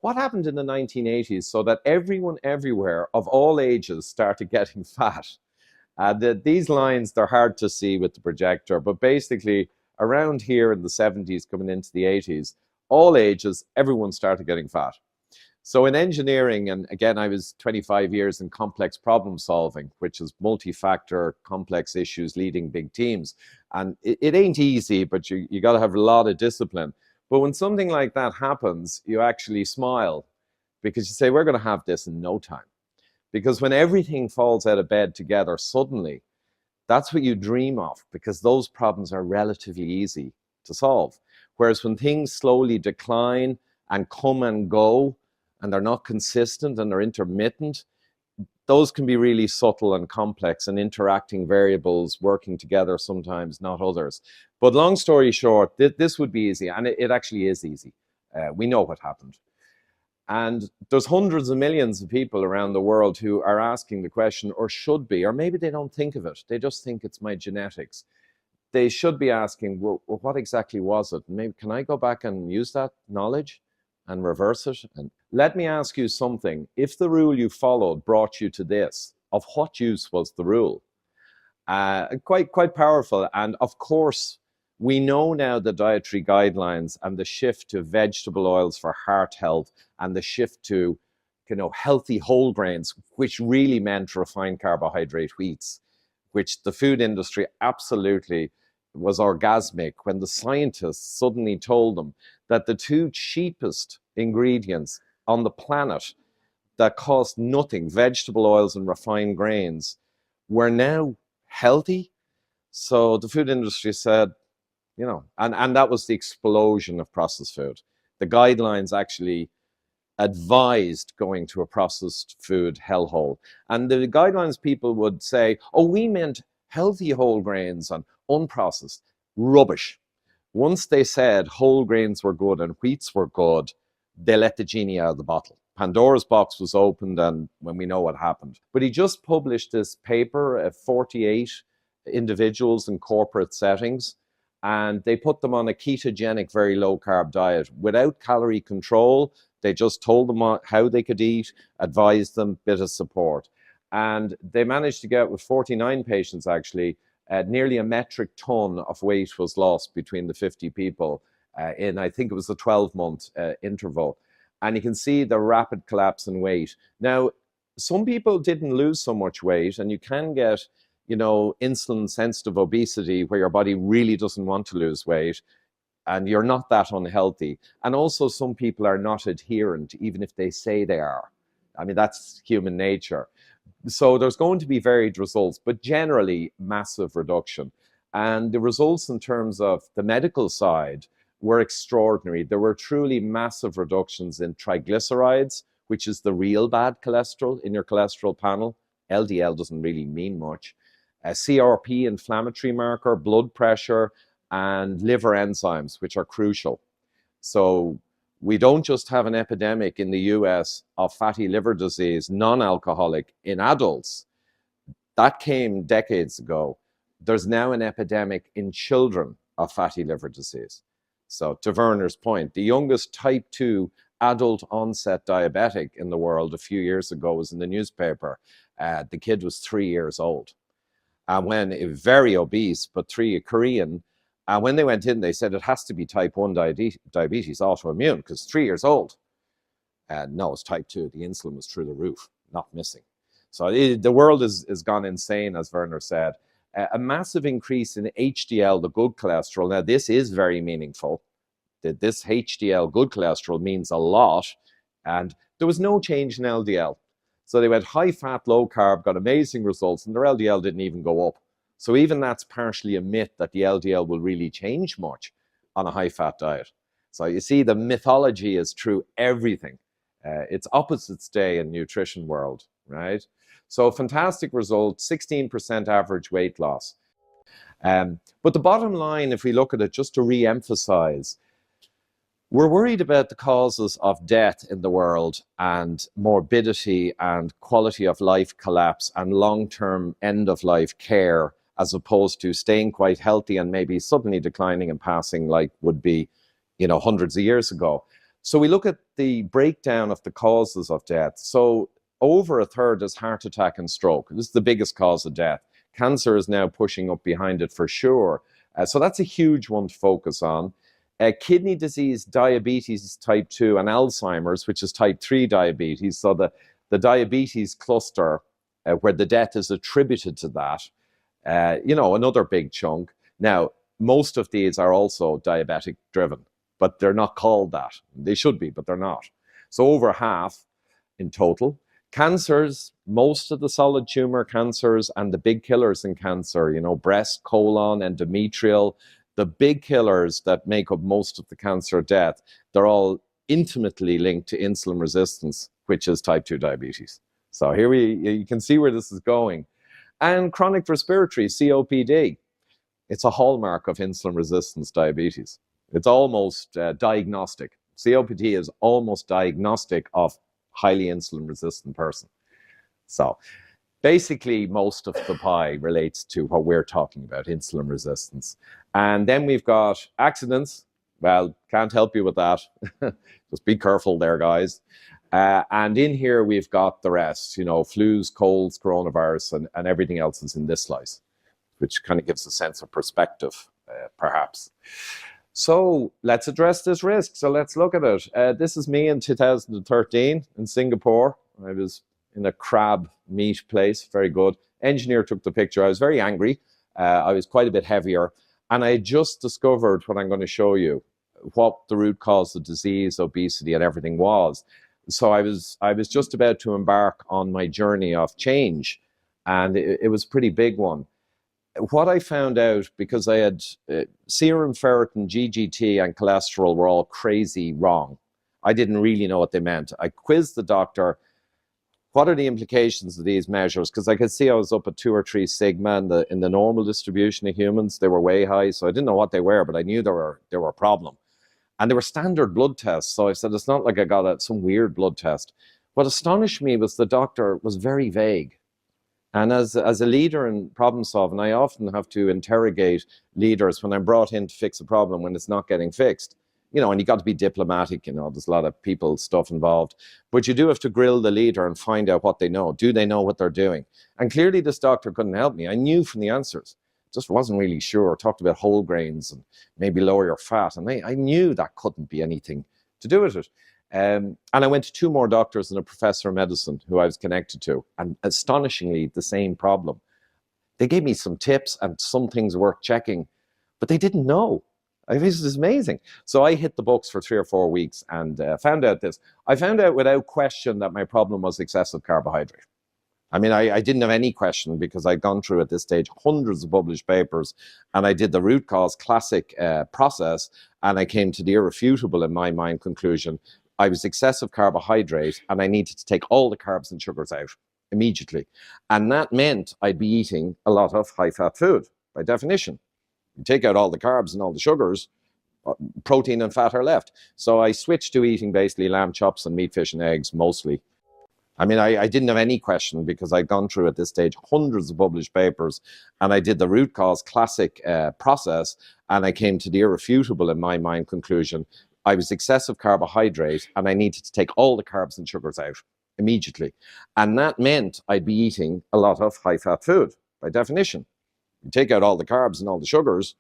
what happened in the 1980s so that everyone everywhere of all ages started getting fat? These lines, they're hard to see with the projector, but basically around here in the 70s, coming into the 80s, all ages, everyone started getting fat. So in engineering, and again, I was 25 years in complex problem solving, which is multi-factor, complex issues leading big teams. And it ain't easy, but you got to have a lot of discipline. But when something like that happens, you actually smile because you say, we're going to have this in no time. Because when everything falls out of bed together suddenly, that's what you dream of, because those problems are relatively easy to solve. Whereas when things slowly decline and come and go, and they're not consistent and they're intermittent, those can be really subtle and complex and interacting variables working together sometimes, not others. But long story short, this would be easy, and it actually is easy. We know what happened. And there's hundreds of millions of people around the world who are asking the question, or should be, or maybe they don't think of it. They just think it's my genetics. They should be asking, well, what exactly was it? Maybe can I go back and use that knowledge and reverse it? And let me ask you something. If the rule you followed brought you to this, of what use was the rule? Quite powerful. And of course, we know now the dietary guidelines and the shift to vegetable oils for heart health and the shift to, healthy whole grains, which really meant refined carbohydrate wheats, which the food industry absolutely was orgasmic when the scientists suddenly told them that the two cheapest ingredients on the planet that cost nothing, vegetable oils and refined grains, were now healthy. So the food industry said, and that was the explosion of processed food. The guidelines actually advised going to a processed food hellhole. And the guidelines people would say, oh, we meant healthy whole grains and unprocessed. Rubbish. Once they said whole grains were good and wheats were good, they let the genie out of the bottle. Pandora's box was opened, and when we know what happened. But he just published this paper, 48 individuals in corporate settings, and they put them on a ketogenic, very low-carb diet without calorie control. They just told them how they could eat, advised them, bit of support. And they managed to get, with 49 patients actually, nearly a metric ton of weight was lost between the 50 people in, I think it was a 12-month interval. And you can see the rapid collapse in weight. Now, some people didn't lose so much weight, and you can get, insulin-sensitive obesity where your body really doesn't want to lose weight, and you're not that unhealthy. And also some people are not adherent, even if they say they are. I mean, that's human nature. So there's going to be varied results, but generally massive reduction. And the results in terms of the medical side were extraordinary. There were truly massive reductions in triglycerides, which is the real bad cholesterol in your cholesterol panel. LDL doesn't really mean much. CRP, inflammatory marker, blood pressure, and liver enzymes, which are crucial. So we don't just have an epidemic in the US of fatty liver disease, non-alcoholic, in adults. That came decades ago. There's now an epidemic in children of fatty liver disease. So to Werner's point, the youngest type 2 adult onset diabetic in the world a few years ago was in the newspaper. The kid was 3 years old. And when very obese, but Korean, when they went in, they said it has to be type 1 diabetes, autoimmune, because 3 years old. No, it's type 2. The insulin was through the roof, not missing. So the world is gone insane, as Werner said. A massive increase in HDL, the good cholesterol. Now, this is very meaningful. This HDL, good cholesterol, means a lot. And there was no change in LDL. So they went high fat, low carb, got amazing results, and their LDL didn't even go up. So even that's partially a myth that the LDL will really change much on a high fat diet. So you see, the mythology is true everything. It's opposites day in nutrition world, right? So fantastic result, 16% average weight loss. But the bottom line, if we look at it, just to re-emphasize, we're worried about the causes of death in the world and morbidity and quality of life collapse and long-term end-of-life care, as opposed to staying quite healthy and maybe suddenly declining and passing like would be, hundreds of years ago. So we look at the breakdown of the causes of death. So over a third is heart attack and stroke. This is the biggest cause of death. Cancer is now pushing up behind it for sure. So that's a huge one to focus on. Kidney disease, diabetes type 2, and Alzheimer's, which is type 3 diabetes. So the diabetes cluster, where the death is attributed to that, another big chunk. Now, most of these are also diabetic driven, but they're not called that. They should be, but they're not. So over half in total. Cancers, most of the solid tumor cancers and the big killers in cancer, breast, colon, endometrial, the big killers that make up most of the cancer death, they're all intimately linked to insulin resistance, which is type 2 diabetes. So here you can see where this is going. And chronic respiratory, COPD, it's a hallmark of insulin resistance diabetes. It's almost diagnostic. COPD is almost diagnostic of highly insulin resistant person. So basically most of the pie relates to what we're talking about, insulin resistance. And then we've got accidents. Well, can't help you with that. Just be careful there, guys. And in here we've got the rest, flus, colds, coronavirus, and everything else is in this slice, which kind of gives a sense of perspective, perhaps. So let's address this risk. So let's look at it. This is me in 2013 in Singapore. I was in a crab meat place, very good. Engineer took the picture. I was very angry. I was quite a bit heavier. And I just discovered what I'm going to show you, what the root cause of disease, obesity, and everything was. So I was just about to embark on my journey of change. And it was a pretty big one. What I found out, because I had serum ferritin, GGT, and cholesterol were all crazy wrong. I didn't really know what they meant. I quizzed the doctor. What are the implications of these measures? Because I could see I was up at 2 or 3 sigma in the normal distribution of humans. They were way high, so I didn't know what they were, but I knew they were a problem. And they were standard blood tests. So I said, it's not like I got some weird blood test. What astonished me was the doctor was very vague. And as a leader in problem solving, I often have to interrogate leaders when I'm brought in to fix a problem when it's not getting fixed. And you got to be diplomatic, there's a lot of people stuff involved. But you do have to grill the leader and find out what they know. Do they know what they're doing? And clearly this doctor couldn't help me. I knew from the answers. Just wasn't really sure. Talked about whole grains and maybe lower your fat. And I knew that couldn't be anything to do with it. And I went to 2 more doctors and a professor of medicine who I was connected to. And astonishingly, the same problem. They gave me some tips and some things worth checking, but they didn't know. This is amazing. So I hit the books for 3 or 4 weeks and found out this. I found out without question that my problem was excessive carbohydrate. I didn't have any question because I'd gone through at this stage hundreds of published papers, and I did the root cause classic process, and I came to the irrefutable, in my mind, conclusion. I was excessive carbohydrate and I needed to take all the carbs and sugars out immediately. And that meant I'd be eating a lot of high-fat food, by definition. You take out all the carbs and all the sugars, protein and fat are left. So I switched to eating basically lamb chops and meat, fish, and eggs mostly. I didn't have any question because I'd gone through at this stage hundreds of published papers, and I did the root cause classic process, and I came to the irrefutable, in my mind, conclusion. I was excessive carbohydrate and I needed to take all the carbs and sugars out immediately. And that meant I'd be eating a lot of high-fat food, by definition. You take out all the carbs and all the sugars,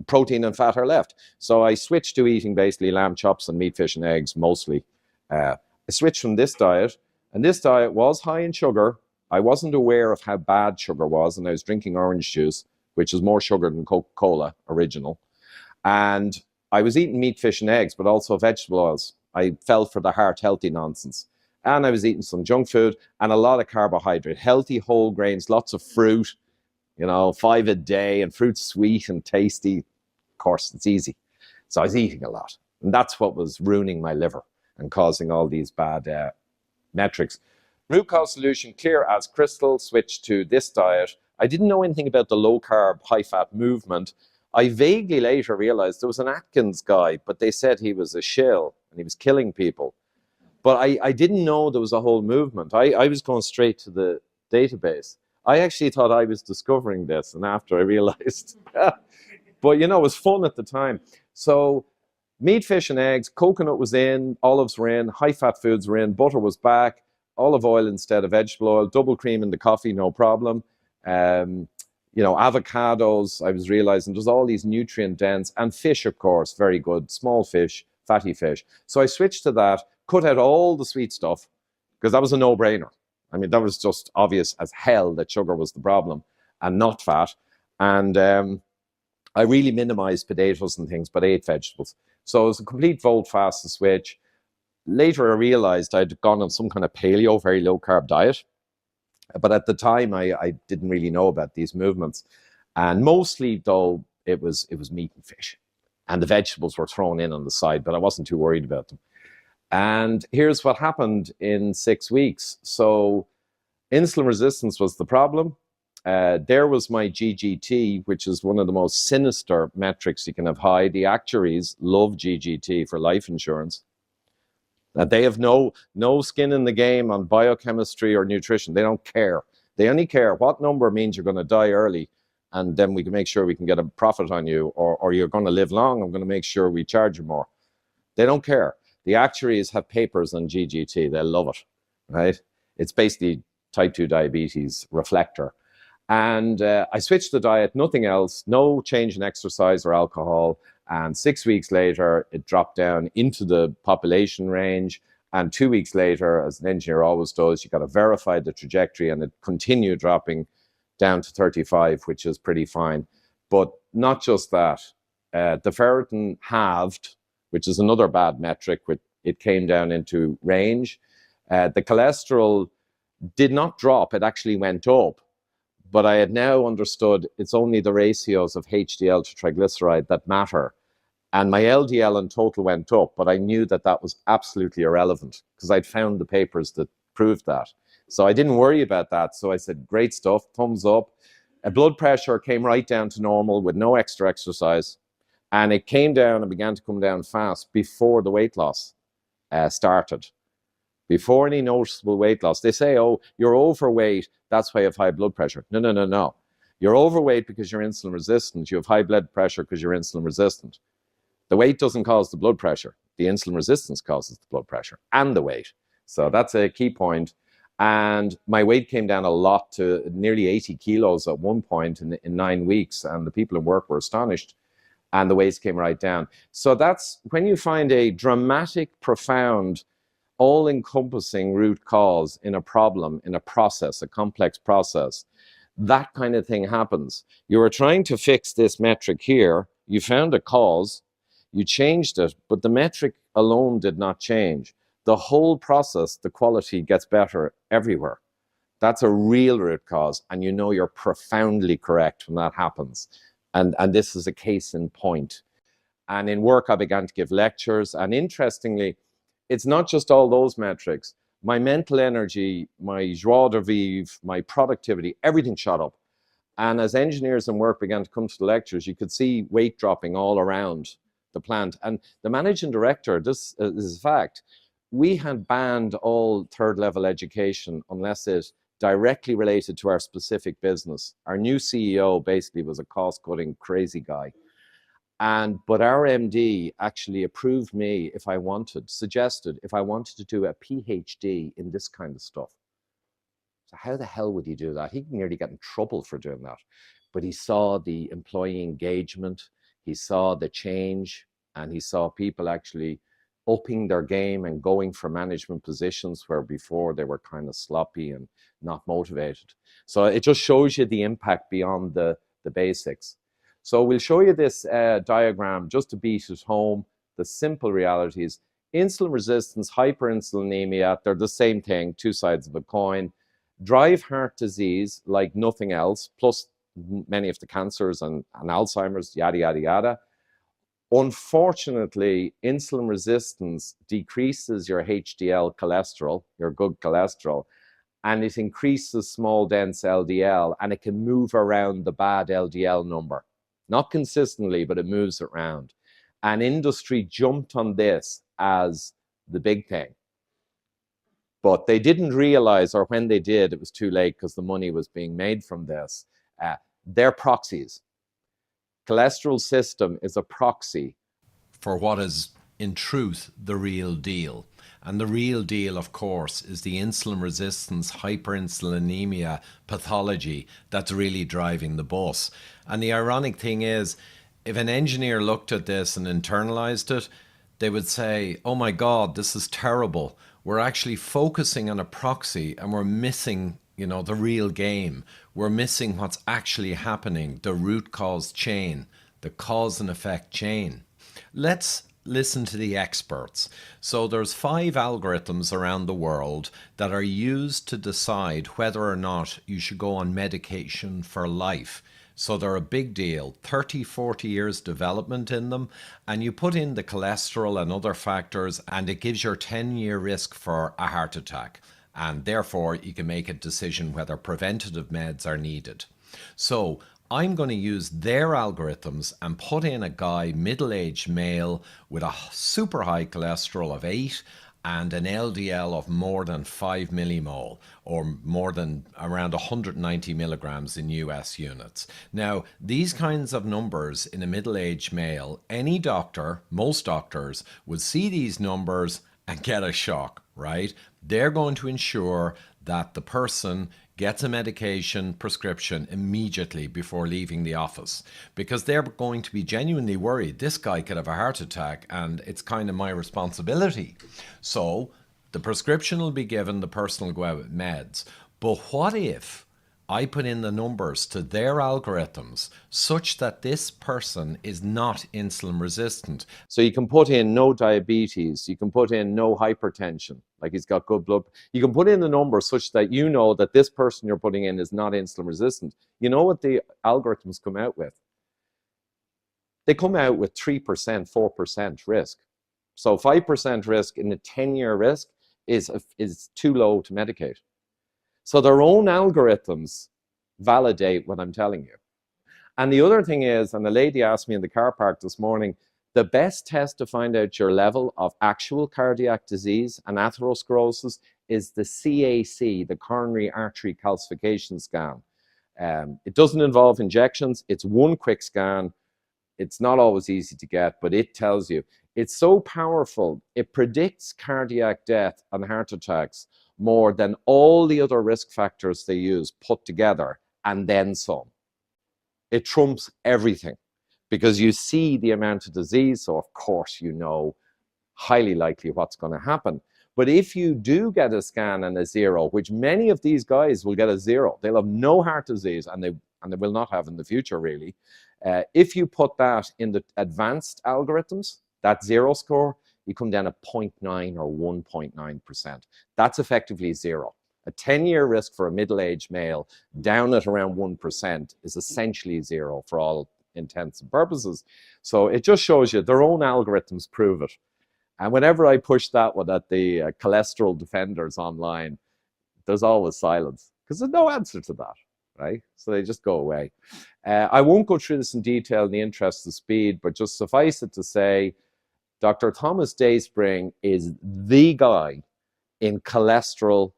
protein and fat are left. So I switched to eating basically lamb chops and meat, fish, and eggs mostly. I switched from this diet, and this diet was high in sugar. I wasn't aware of how bad sugar was, and I was drinking orange juice, which is more sugar than Coca-Cola original. And I was eating meat, fish, and eggs, but also vegetable oils. I fell for the heart-healthy nonsense. And I was eating some junk food and a lot of carbohydrate, healthy whole grains, lots of fruit, 5 a day, and fruit's sweet and tasty. Of course, it's easy. So I was eating a lot. And that's what was ruining my liver and causing all these bad metrics. Root cause solution, clear as crystal, switched to this diet. I didn't know anything about the low-carb, high-fat movement. I vaguely later realized there was an Atkins guy, but they said he was a shill and he was killing people. But I didn't know there was a whole movement. I was going straight to the database. I actually thought I was discovering this, and after I realized. But, it was fun at the time. So Meat, fish, and eggs. Coconut was in, olives were in, high-fat foods were in, butter was back, olive oil instead of vegetable oil, double cream in the coffee, no problem. Avocados, I was realizing there's all these nutrient dense, and fish, of course, very good, small fish, fatty fish. So I switched to that, cut out all the sweet stuff, because that was a no-brainer. I mean, that was just obvious as hell that sugar was the problem and not fat. And I really minimized potatoes and things, but ate vegetables. So it was a complete volte-face switch. Later, I realized I'd gone on some kind of paleo, very low-carb diet. But at the time, I didn't really know about these movements. And mostly, though, it was meat and fish. And the vegetables were thrown in on the side, but I wasn't too worried about them. And here's what happened in 6 weeks. So insulin resistance was the problem. There was my GGT, which is one of the most sinister metrics you can have high. The actuaries love GGT for life insurance. They have no skin in the game on biochemistry or nutrition. They don't care. They only care what number means you're going to die early, and then we can make sure we can get a profit on you, or you're going to live long. I'm going to make sure we charge you more. They don't care. The actuaries have papers on GGT. They love it, right? It's basically type 2 diabetes reflector. And I switched the diet, nothing else, no change in exercise or alcohol. And 6 weeks later, it dropped down into the population range. And 2 weeks later, as an engineer always does, you got to verify the trajectory, and it continued dropping down to 35, which is pretty fine. But not just that. The ferritin halved, which is another bad metric. It came down into range. The cholesterol did not drop. It actually went up. But I had now understood it's only the ratios of HDL to triglyceride that matter. And my LDL in total went up, but I knew that that was absolutely irrelevant because I'd found the papers that proved that. So I didn't worry about that. So I said, great stuff, thumbs up. Blood pressure came right down to normal with no extra exercise. And it came down and began to come down fast before the weight loss started. Before any noticeable weight loss. They say, oh, you're overweight, that's why you have high blood pressure. No. You're overweight because you're insulin resistant. You have high blood pressure because you're insulin resistant. The weight doesn't cause the blood pressure. The insulin resistance causes the blood pressure and the weight. So that's a key point. And my weight came down a lot to nearly 80 kilos at one point in 9 weeks. And the people in work were astonished. And the weight came right down. So that's when you find a dramatic, profound, all-encompassing root cause in a problem, in a process, a complex process, that kind of thing happens. You were trying to fix this metric here. You found a cause. You changed it, but the metric alone did not change. The whole process, the quality gets better everywhere. That's a real root cause, and you know you're profoundly correct when that happens. And this is a case in point. And in work, I began to give lectures, and interestingly, it's not just all those metrics. My mental energy, my joie de vivre, my productivity, everything shot up. And as engineers in work began to come to the lectures, you could see weight dropping all around the plant. And the managing director, this is a fact, we had banned all third-level education unless it directly related to our specific business. Our new CEO basically was a cost-cutting crazy guy. But our MD actually approved me suggested if I wanted to do a PhD in this kind of stuff. So how the hell would he do that? He can nearly get in trouble for doing that. But he saw the employee engagement, he saw the change, and he saw people actually upping their game and going for management positions where before they were kind of sloppy and not motivated. So it just shows you the impact beyond the basics. So we'll show you this diagram just to beat it home. The simple reality is insulin resistance, hyperinsulinemia, they're the same thing, two sides of a coin. Drive heart disease like nothing else, plus many of the cancers and Alzheimer's, yada, yada, yada. Unfortunately, insulin resistance decreases your HDL cholesterol, your good cholesterol, and it increases small dense LDL, and it can move around the bad LDL number. Not consistently, but it moves around. And industry jumped on this as the big thing. But they didn't realize, or when they did, it was too late because the money was being made from this. They're proxies. Cholesterol system is a proxy for what is in truth the real deal. And the real deal, of course, is the insulin resistance, hyperinsulinemia pathology that's really driving the bus. And the ironic thing is, if an engineer looked at this and internalized it, they would say, oh my God, this is terrible. We're actually focusing on a proxy and we're missing, the real game. We're missing what's actually happening, the root cause chain, the cause and effect chain. Let's listen to the experts. So there's 5 algorithms around the world that are used to decide whether or not you should go on medication for life. So they're a big deal, 30, 40 years development in them, and you put in the cholesterol and other factors and it gives your 10-year risk for a heart attack. And therefore you can make a decision whether preventative meds are needed. So I'm going to use their algorithms and put in a guy, middle-aged male, with a super high cholesterol of 8 and an LDL of more than 5 millimole, or more than around 190 milligrams in US units. Now, these kinds of numbers in a middle-aged male, any doctor, most doctors, would see these numbers and get a shock, right? They're going to ensure that the person gets a medication prescription immediately before leaving the office, because they're going to be genuinely worried this guy could have a heart attack and it's kind of my responsibility. So the prescription will be given, the person will go out with meds. But what if I put in the numbers to their algorithms such that this person is not insulin resistant? So you can put in no diabetes, you can put in no hypertension, like he's got good blood. You can put in the numbers such that you know that this person you're putting in is not insulin resistant. You know what the algorithms come out with? They come out with 3%, 4% risk. So 5% risk in a 10-year risk is too low to medicate. So their own algorithms validate what I'm telling you. And the other thing is, and the lady asked me in the car park this morning, the best test to find out your level of actual cardiac disease and atherosclerosis is the CAC, the coronary artery calcification scan. It doesn't involve injections. It's one quick scan. It's not always easy to get, but it tells you. It's so powerful. It predicts cardiac death and heart attacks more than all the other risk factors they use put together, and then some. It trumps everything because you see the amount of disease, so of course you know highly likely what's going to happen. But if you do get a scan and a 0, which many of these guys will get a 0, they'll have no heart disease, and they will not have in the future really. If you put that in the advanced algorithms, that 0 score, you come down at 0.9 or 1.9%. That's effectively 0. A 10-year risk for a middle-aged male down at around 1% is essentially 0 for all intents and purposes. So it just shows you their own algorithms prove it. And whenever I push that one at the cholesterol defenders online, there's always silence because there's no answer to that, right? So they just go away. I won't go through this in detail in the interest of speed, but just suffice it to say, Dr. Thomas Dayspring is the guy in cholesterol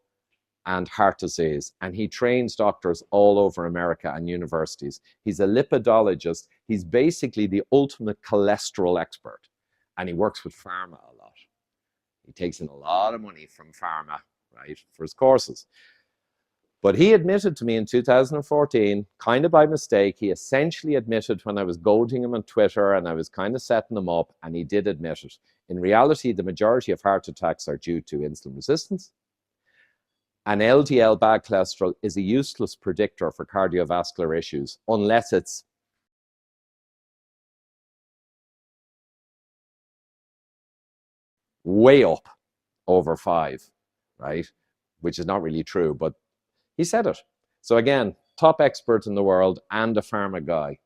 and heart disease, and he trains doctors all over America and universities. He's a lipidologist. He's basically the ultimate cholesterol expert, and he works with pharma a lot. He takes in a lot of money from pharma, right, for his courses. But he admitted to me in 2014, kind of by mistake, he essentially admitted when I was goading him on Twitter and I was kind of setting him up, and he did admit it. In reality, the majority of heart attacks are due to insulin resistance. And LDL, bad cholesterol, is a useless predictor for cardiovascular issues unless it's way up over 5, right? Which is not really true, but he said it. So again, top expert in the world and a pharma guy.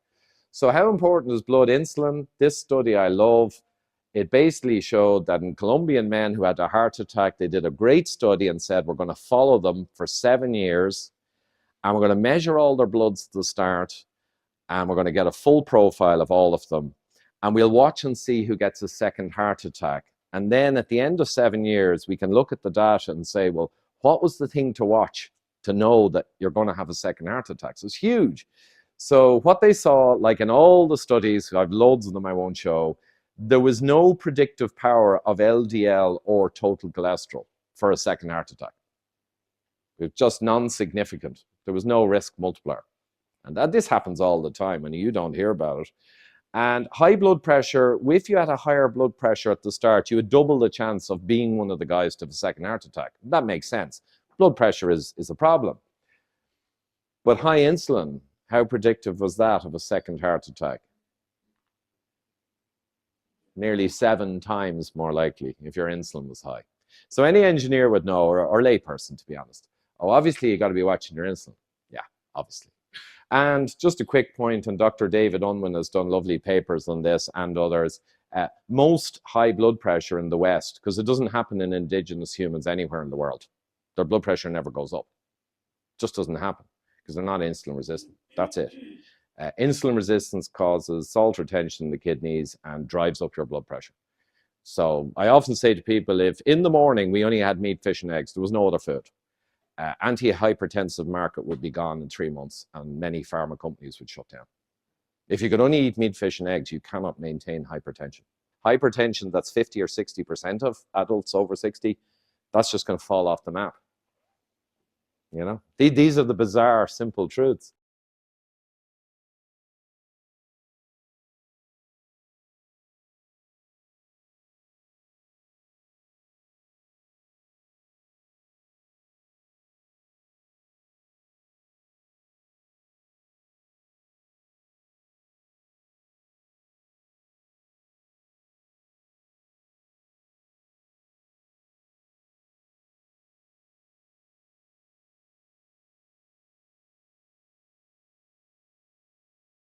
So how important is blood insulin? This study I love. It basically showed that in Colombian men who had a heart attack, they did a great study and said, we're going to follow them for 7 years and we're going to measure all their bloods to the start and we're going to get a full profile of all of them. And we'll watch and see who gets a second heart attack. And then at the end of 7 years, we can look at the data and say, well, what was the thing to watch to know that you're going to have a second heart attack? So it's huge. So what they saw, like in all the studies, I've loads of them I won't show, there was no predictive power of LDL or total cholesterol for a second heart attack. It was just non-significant. There was no risk multiplier. And this happens all the time, and you don't hear about it. And high blood pressure, if you had a higher blood pressure at the start, you would double the chance of being one of the guys to have a second heart attack. That makes sense. Blood pressure is a problem. But high insulin, how predictive was that of a second heart attack? Nearly 7 times more likely if your insulin was high. So any engineer would know, or layperson to be honest, oh, obviously you got to be watching your insulin. Yeah, obviously. And just a quick point, and Dr. David Unwin has done lovely papers on this and others. Most high blood pressure in the West, because it doesn't happen in indigenous humans anywhere in the world, their blood pressure never goes up. It just doesn't happen because they're not insulin resistant. That's it. Insulin resistance causes salt retention in the kidneys and drives up your blood pressure. So I often say to people, if in the morning we only had meat, fish, and eggs, there was no other food, anti-hypertensive market would be gone in 3 months, and many pharma companies would shut down. If you could only eat meat, fish, and eggs, you cannot maintain hypertension. Hypertension, that's 50 or 60% of adults over 60, that's just going to fall off the map. You know, these are the bizarre, simple truths.